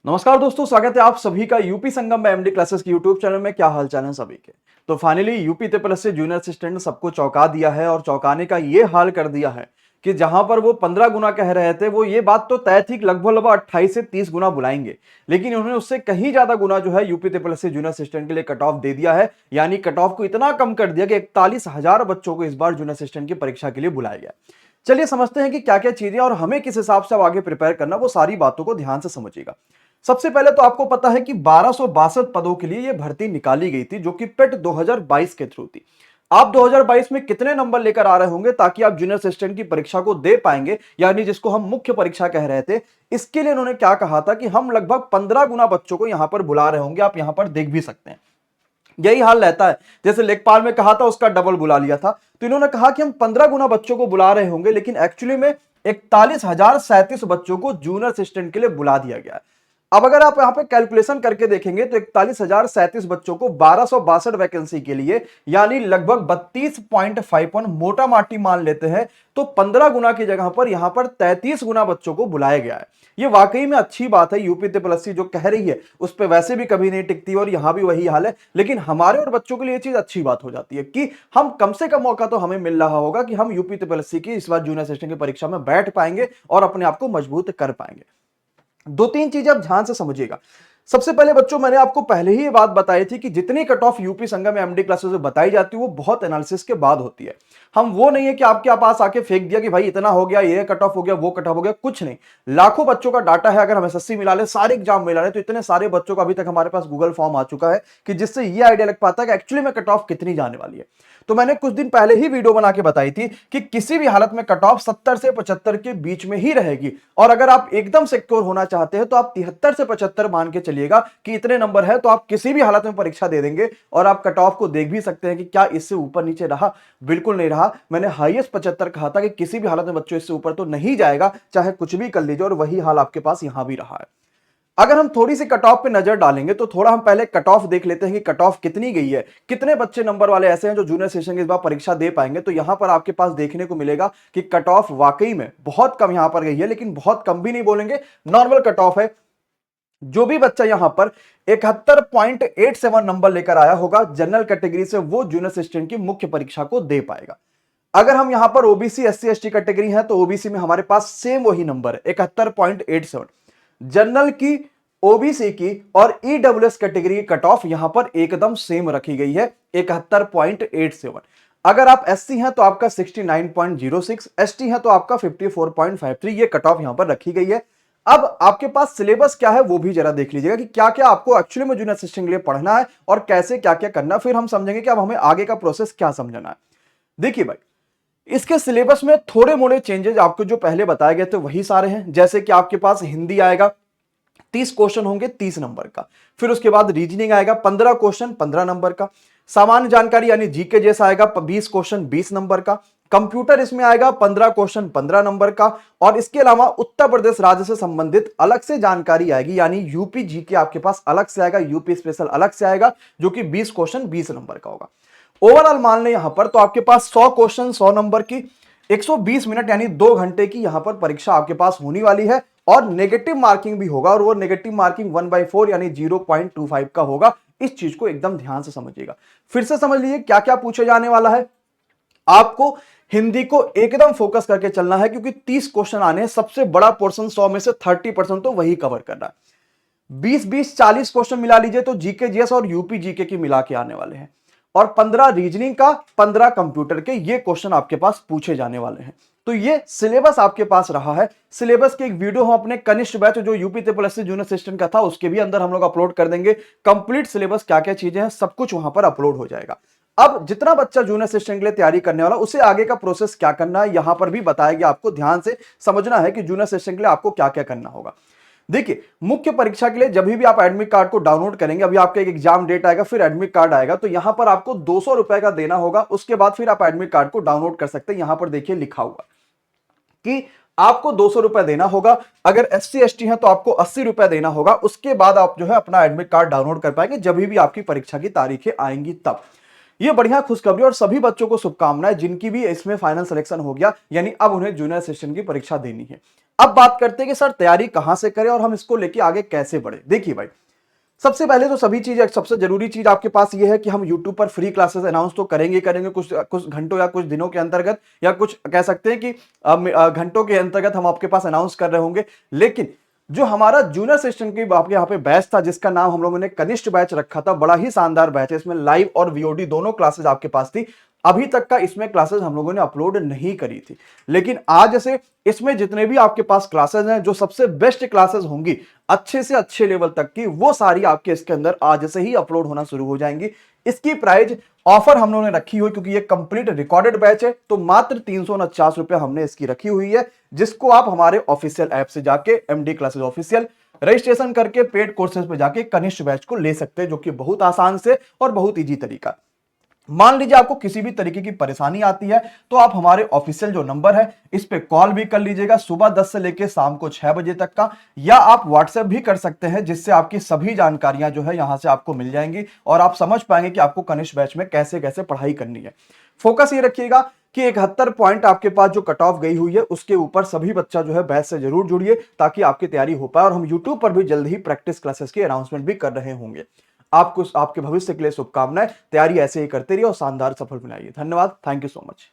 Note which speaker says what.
Speaker 1: नमस्कार दोस्तों, स्वागत है आप सभी का यूपी संगम में एमडी क्लासेस की यूट्यूब चैनल में। क्या हाल चाल है सभी के। तो फाइनली यूपी प्लस से जूनियर असिस्टेंट ने सबको चौंका दिया है और चौंकाने का ये हाल कर दिया है कि जहां पर वो 15 गुना कह रहे थे, वो ये बात तो तय थी कि लगभग 28 से 30 गुना बुलाएंगे, लेकिन उन्होंने उससे कहीं ज्यादा गुना जो है यूपी प्लस से जूनियर असिस्टेंट के लिए कट ऑफ दे दिया है। यानी कट ऑफ को इतना कम कर दिया कि 41,000 बच्चों को इस बार जूनियर असिस्टेंट की परीक्षा के लिए बुलाया गया। चलिए समझते हैं कि क्या क्या चीजें और हमें किस हिसाब से अब आगे प्रिपेयर करना, वो सारी बातों को ध्यान से समझिएगा। सबसे पहले तो आपको पता है कि 1262 पदों के लिए यह भर्ती निकाली गई थी, जो कि पेट 2022 के थ्रू थी। आप 2022 में कितने नंबर लेकर आ रहे होंगे ताकि आप जूनियर असिस्टेंट की परीक्षा को दे पाएंगे, यानी जिसको हम मुख्य परीक्षा कह रहे थे। इसके लिए इन्होंने क्या कहा था कि हम लगभग 15 गुना बच्चों को यहां पर बुला रहे होंगे। आप यहां पर देख भी सकते हैं, यही हाल रहता है। जैसे लेखपाल में कहा था, उसका डबल बुला लिया था। तो इन्होंने कहा कि हम 15 गुना बच्चों को बुला रहे होंगे, लेकिन एक्चुअली में 41,037 बच्चों को जूनियर असिस्टेंट के लिए बुला दिया गया है। अब अगर आप यहां पे कैलकुलेशन करके देखेंगे तो 41,037 बच्चों को 1262 वैकेंसी के लिए, यानी लगभग 32.51 मोटा माटी मान लेते हैं, तो 15 गुना की जगह पर यहां पर 33 गुना बच्चों को बुलाया गया है। ये वाकई में अच्छी बात है। यूपी प्लस सी जो कह रही है उस पर वैसे भी कभी नहीं टिकती और यहां भी वही हाल है, लेकिन हमारे और बच्चों के लिए ये चीज अच्छी बात हो जाती है कि हम कम से कम मौका तो हमें मिल रहा होगा कि हम यूपी प्लस सी की इस बार जूनियर असिस्टेंट की परीक्षा में बैठ पाएंगे और अपने आप को मजबूत कर पाएंगे। दो तीन चीजें आप ध्यान से समझिएगा। सबसे पहले बच्चों, मैंने आपको पहले ही ये बात बताई थी कि जितनी कट ऑफ यूपी संगम में एमडी क्लासेस में बताई जाती है वो बहुत एनालिसिस के बाद होती है। हम वो नहीं है कि आपके पास आके फेंक दिया कि भाई इतना हो गया, ये कट ऑफ हो गया, वो कट ऑफ हो गया, कुछ नहीं। लाखों बच्चों का डाटा है। अगर हम एसएससी मिला ले, सारे एग्जाम मिला ले, तो इतने सारे बच्चों का अभी तक हमारे पास गूगल फॉर्म आ चुका है कि जिससे ये आइडिया लग पाता है कि एक्चुअली में कट ऑफ कितनी जाने वाली है। तो मैंने कुछ दिन पहले ही वीडियो बना के बताई थी कि किसी भी हालत में कट ऑफ 70 से 75 के बीच में ही रहेगी, और अगर आप एकदम सिक्योर होना चाहते हैं तो आप 73 से 75 मान के चलिएगा कि इतने नंबर है, तो आप किसी भी हालत में परीक्षा दे देंगे। और आप कट ऑफ को देख भी सकते हैं कि क्या इससे ऊपर नीचे रहा, बिल्कुल नहीं रहा। मैंने हाईएस्ट 75 कहा था कि किसी भी हालत में बच्चों इससे ऊपर तो नहीं जाएगा, चाहे कुछ भी कर लीजिए, और वही हाल आपके पास यहां भी रहा है। अगर हम थोड़ी सी कट ऑफ पे नजर डालेंगे तो थोड़ा हम पहले कट ऑफ देख लेते हैं कि कट ऑफ कितनी गई है, कितने बच्चे नंबर वाले ऐसे हैं जो जूनियर सेशन की इस बार परीक्षा दे पाएंगे। तो यहां पर आपके पास देखने को मिलेगा कि कट ऑफ वाकई में बहुत कम यहां पर गई है, लेकिन बहुत कम भी नहीं बोलेंगे, नॉर्मल कट ऑफ है। जो भी बच्चा यहां पर 71.87 नंबर लेकर आया होगा जनरल कैटेगरी से, वो जूनियर असिस्टेंट की मुख्य परीक्षा को दे पाएगा। अगर हम यहां पर ओबीसी एससी एसटी कैटेगरी है तो ओबीसी में हमारे पास सेम वही नंबर है 71.87। जनरल की, ओबीसी की और ईडब्ल्यूएस कैटेगरी की कट ऑफ यहां पर एकदम सेम रखी गई है 71.87। अगर आप एससी हैं तो आपका 69.06, एसटी है तो आपका 54.53, ये कट ऑफ यहां पर रखी गई है। अब आपके पास सिलेबस क्या है वो भी जरा देख लीजिएगा कि क्या क्या आपको एक्चुअली में जूनियर असिस्टेंट के लिए पढ़ना है और कैसे क्या क्या करना है। फिर हम समझेंगे कि अब हमें आगे का प्रोसेस क्या समझना है। देखिए भाई, इसके सिलेबस में थोड़े मोड़े चेंजेस आपको जो पहले बताए गए थे वही सारे हैं। जैसे कि आपके पास हिंदी आएगा, 30 क्वेश्चन होंगे 30 नंबर का। फिर उसके बाद रीजनिंग आएगा 15 क्वेश्चन 15 नंबर का। सामान्य जानकारी यानी जीके जैसा आएगा 20 क्वेश्चन 20 नंबर का। कंप्यूटर इसमें आएगा 15 क्वेश्चन 15 नंबर का। और इसके अलावा उत्तर प्रदेश राज्य से संबंधित अलग से जानकारी आएगी, यानी यूपी जीके आपके पास अलग से आएगा, यूपी स्पेशल अलग से आएगा, जो कि 20 क्वेश्चन 20 नंबर का होगा। ओवरऑल मान लें यहां पर तो आपके पास 100 क्वेश्चन 100 नंबर की, 120 मिनट यानी 2 घंटे की यहां पर परीक्षा आपके पास होने वाली है। और नेगेटिव मार्किंग भी होगा, और वो नेगेटिव मार्किंग 1/4 यानी 0.25 का होगा। इस चीज को एकदम ध्यान से समझिएगा। फिर से समझ लीजिए क्या क्या पूछे जाने वाला है। आपको हिंदी को एकदम फोकस करके चलना है, क्योंकि 30 क्वेश्चन आने हैं। सबसे बड़ा पोर्शन 100 में से 30% तो वही कवर करना है। 20-20 40 क्वेश्चन मिला लीजिए तो जीके जीएस और यूपी जीके की मिला के आने वाले हैं। और 15 रीजनिंग का, 15 कंप्यूटर के, ये क्वेश्चन आपके पास पूछे जाने वाले हैं। तो ये सिलेबस आपके पास रहा है। सिलेबस की एक वीडियो हम अपने कनिष्ठ बैच जो यूपी प्लस से जूनियर असिस्टेंट का था उसके भी अंदर हम लोग अपलोड कर देंगे। कंप्लीट सिलेबस क्या क्या चीजें हैं सब कुछ वहां पर अपलोड हो जाएगा। अब जितना बच्चा जूनियर असिस्टेंट के लिए तैयारी करने वाला, उसे आगे का प्रोसेस क्या करना है यहां पर भी बताया गया। आपको ध्यान से समझना है कि जूनियर असिस्टेंट के लिए आपको क्या क्या करना होगा। देखिए, मुख्य परीक्षा के लिए जब भी आप एडमिट कार्ड को डाउनलोड करेंगे, अभी आपका एक एग्जाम डेट आएगा फिर एडमिट कार्ड आएगा, तो यहां पर आपको 200 रुपए का देना होगा। उसके बाद फिर आप एडमिट कार्ड को डाउनलोड कर सकते हैं। यहां पर देखिए लिखा हुआ कि आपको 200 रुपए देना होगा। अगर एससी एसटी है तो आपको 80 रुपए देना होगा। उसके बाद आप जो है अपना एडमिट कार्ड डाउनलोड कर पाएंगे जब भी आपकी परीक्षा की तारीखें आएंगी तब। ये बढ़िया खुशखबरी और सभी बच्चों को शुभकामनाएं जिनकी भी इसमें फाइनल सिलेक्शन हो गया, यानी अब उन्हें जूनियर असिस्टेंट की परीक्षा देनी है। अब बात करते हैं कि सर तैयारी कहां से करें और हम इसको लेके आगे कैसे बढ़े। देखिए भाई, सबसे पहले तो सभी चीज, सबसे जरूरी चीज आपके पास ये है कि हम YouTube पर फ्री क्लासेस अनाउंस तो करेंगे करेंगे कुछ कुछ घंटों या कुछ दिनों के अंतर्गत, या कुछ कह सकते हैं कि घंटों के अंतर्गत हम आपके पास अनाउंस कर रहे होंगे। लेकिन जो हमारा जूनियर असिस्टेंट की आपके यहाँ पे बैच था, जिसका नाम हम लोगों ने कनिष्ठ बैच रखा था, बड़ा ही शानदार बैच है, इसमें लाइव और VOD दोनों क्लासेस आपके पास थी। अभी तक का इसमें क्लासेस हम लोगों ने अपलोड नहीं करी थी, लेकिन आज से इसमें जितने भी आपके पास क्लासेस हैं, जो सबसे बेस्ट क्लासेस होंगी अच्छे से अच्छे लेवल तक की, वो सारी आपके इसके अंदर आज से ही अपलोड होना शुरू हो जाएंगी। इसकी प्राइस ऑफर हम लोगों ने रखी हुई, क्योंकि ये कंप्लीट रिकॉर्डेड बैच है, तो मात्र 349 रुपए हमने इसकी रखी हुई है, जिसको आप हमारे ऑफिशियल ऐप से जाके MD क्लासेस ऑफिशियल रजिस्ट्रेशन करके पेड कोर्सेज पे जाके कनिष्ठ बैच को ले सकते हैं, जो कि बहुत आसान से और बहुत ईजी तरीका। मान लीजिए आपको किसी भी तरीके की परेशानी आती है, तो आप हमारे ऑफिशियल जो नंबर है इस पे कॉल भी कर लीजिएगा, सुबह 10 से लेकर शाम को 6 बजे तक का, या आप व्हाट्सएप भी कर सकते हैं, जिससे आपकी सभी जानकारियां जो है यहां से आपको मिल जाएंगी और आप समझ पाएंगे कि आपको कनिष्ठ बैच में कैसे कैसे पढ़ाई करनी है। फोकस ये रखिएगा कि 71 पॉइंट आपके पास जो कट ऑफ गई हुई है, उसके ऊपर सभी बच्चा जो है बैच से जरूर जुड़िए, ताकि आपकी तैयारी हो पाए। और हम यूट्यूब पर भी जल्द ही प्रैक्टिस क्लासेस की अनाउंसमेंट भी कर रहे होंगे। आपको आपके भविष्य के लिए शुभकामनाएं। तैयारी ऐसे ही करते रहिए और शानदार सफल बनाइए। धन्यवाद। Thank you so much.